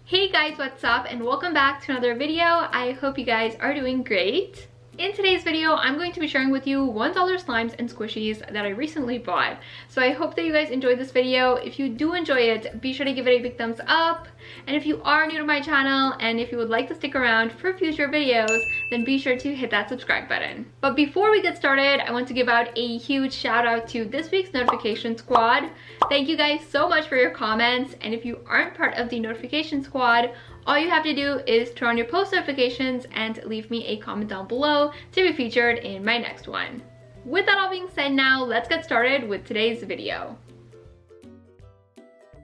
Hey guys, what's up and welcome back to another video. I hope you guys are doing great. In today's video, I'm going to be sharing with you $1 slimes and squishies that I recently bought. So I hope that you guys enjoyed this video. If you do enjoy it, be sure to give it a big thumbs up. And if you are new to my channel and if you would like to stick around for future videos, then be sure to hit that subscribe button. But before we get started, I want to give out a huge shout out to this week's notification squad. Thank you guys so much for your comments. And if you aren't part of the notification squad, all you have to do is turn on your post notifications and leave me a comment down below to be featured in my next one. With that all being said, now let's get started with today's video.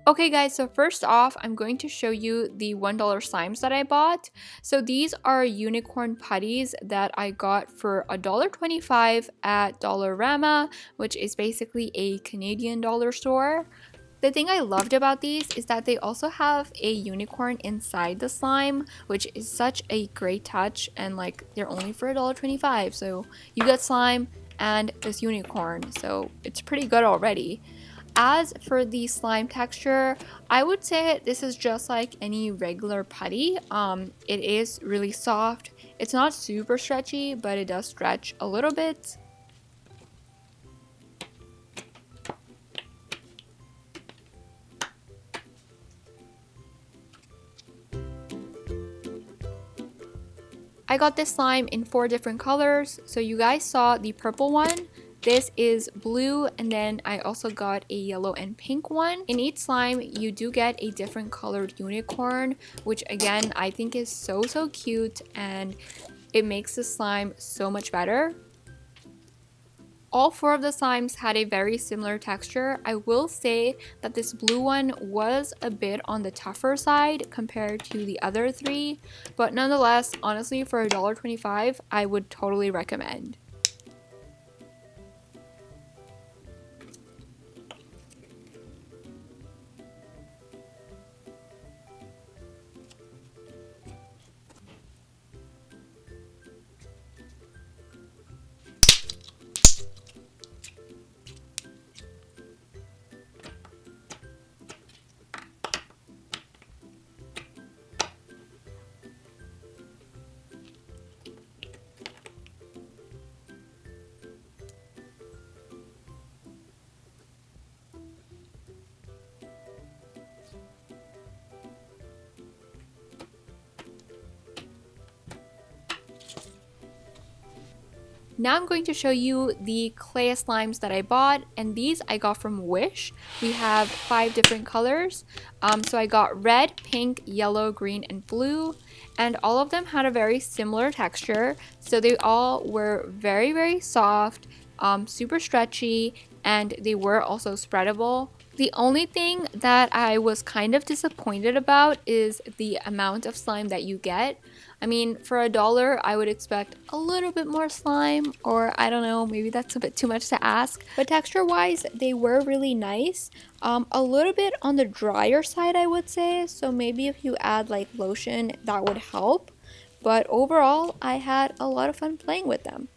Okay guys, so first off, I'm going to show you the $1 slimes that I bought. So these are unicorn putties that I got for $1.25 at Dollarama, which is basically a Canadian dollar store. The thing I loved about these is that they also have a unicorn inside the slime, which is such a great touch, and like they're only for $1.25, so you get slime and this unicorn, so it's pretty good already. As for the slime texture, I would say this is just like any regular putty. It is really soft. It's not super stretchy, but it does stretch a little bit. I got this slime in 4 different colors. So you guys saw the purple one. This is blue, and then I also got a yellow and pink one. In each slime, you do get a different colored unicorn, which again, I think is so cute, and it makes the slime so much better. All 4 of the slimes had a very similar texture. I will say that this blue one was a bit on the tougher side compared to the other 3, but nonetheless, honestly, for $1.25, I would totally recommend. Now I'm going to show you the clay slimes that I bought, and these I got from Wish. We have 5 different colors. So I got red, pink, yellow, green, and blue, and all of them had a very similar texture. So they all were very soft, super stretchy, and they were also spreadable. The only thing that I was kind of disappointed about is the amount of slime that you get. I mean, for $1, I would expect a little bit more slime, or I don't know, maybe that's a bit too much to ask. But texture-wise, they were really nice. A little bit on the drier side, I would say. So maybe if you add like lotion, that would help. But overall, I had a lot of fun playing with them.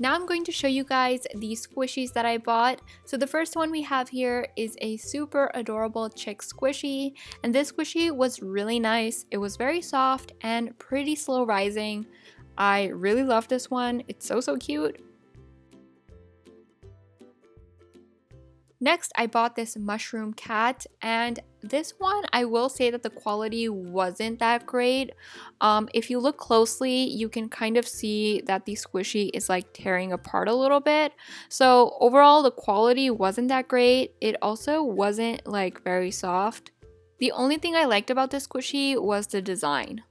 Now I'm going to show you guys the squishies that I bought. So the first one we have here is a super adorable chick squishy, and this squishy was really nice. It was very soft and pretty slow rising. I really love this one. It's so cute. Next, I bought this mushroom cat, and This one, I will say that the quality wasn't that great. If you look closely, you can kind of see that the squishy is like tearing apart a little bit. So overall, the quality wasn't that great. It also wasn't like very soft. The only thing I liked about this squishy was the design.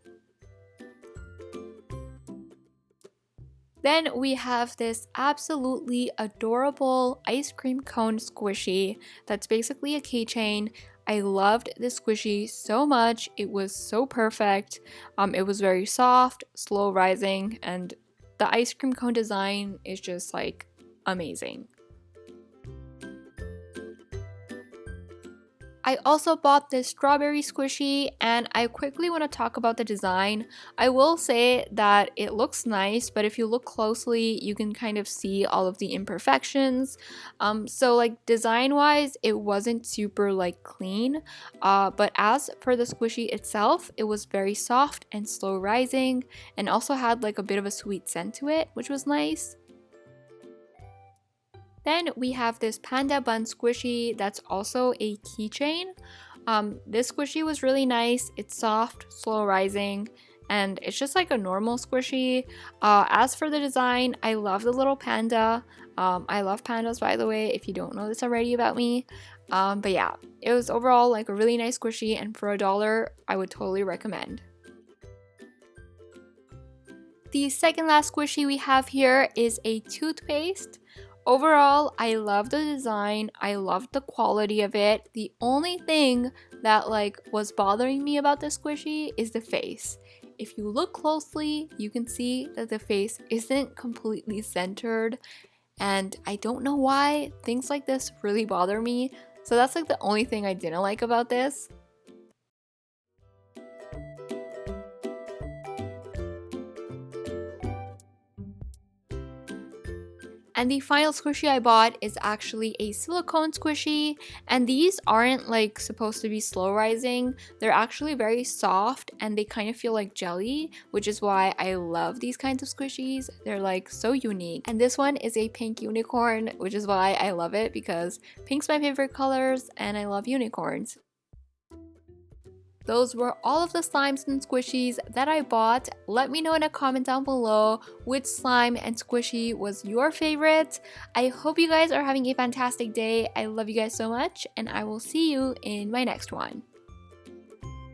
Then we have this absolutely adorable ice cream cone squishy that's basically a keychain. I loved this squishy so much. It was so perfect. It was very soft, slow rising, and the ice cream cone design is just like amazing. I also bought this strawberry squishy, and I quickly want to talk about the design. I will say that it looks nice, but if you look closely, you can kind of see all of the imperfections. So like design wise, it wasn't super like clean, but as for the squishy itself, it was very soft and slow rising, and also had like a bit of a sweet scent to it, which was nice. Then we have this panda bun squishy that's also a keychain. This squishy was really nice. It's soft, slow rising, and it's just like a normal squishy. As for the design, I love the little panda. I love pandas, by the way, if you don't know this already about me. But yeah, it was overall like a really nice squishy, and for $1, I would totally recommend. The second last squishy we have here is a toothpaste. Overall, I love the design. I loved the quality of it. The only thing that like was bothering me about this squishy is the face. If you look closely, you can see that the face isn't completely centered, and I don't know why things like this really bother me. So that's like the only thing I didn't like about this. And the final squishy I bought is actually a silicone squishy, and these aren't like supposed to be slow rising. They're actually very soft and they kind of feel like jelly, which is why I love these kinds of squishies. They're like so unique. And this one is a pink unicorn, which is why I love it, because pink's my favorite colors and I love unicorns. Those were all of the slimes and squishies that I bought. Let me know in a comment down below which slime and squishy was your favorite. I hope you guys are having a fantastic day. I love you guys so much, and I will see you in my next one.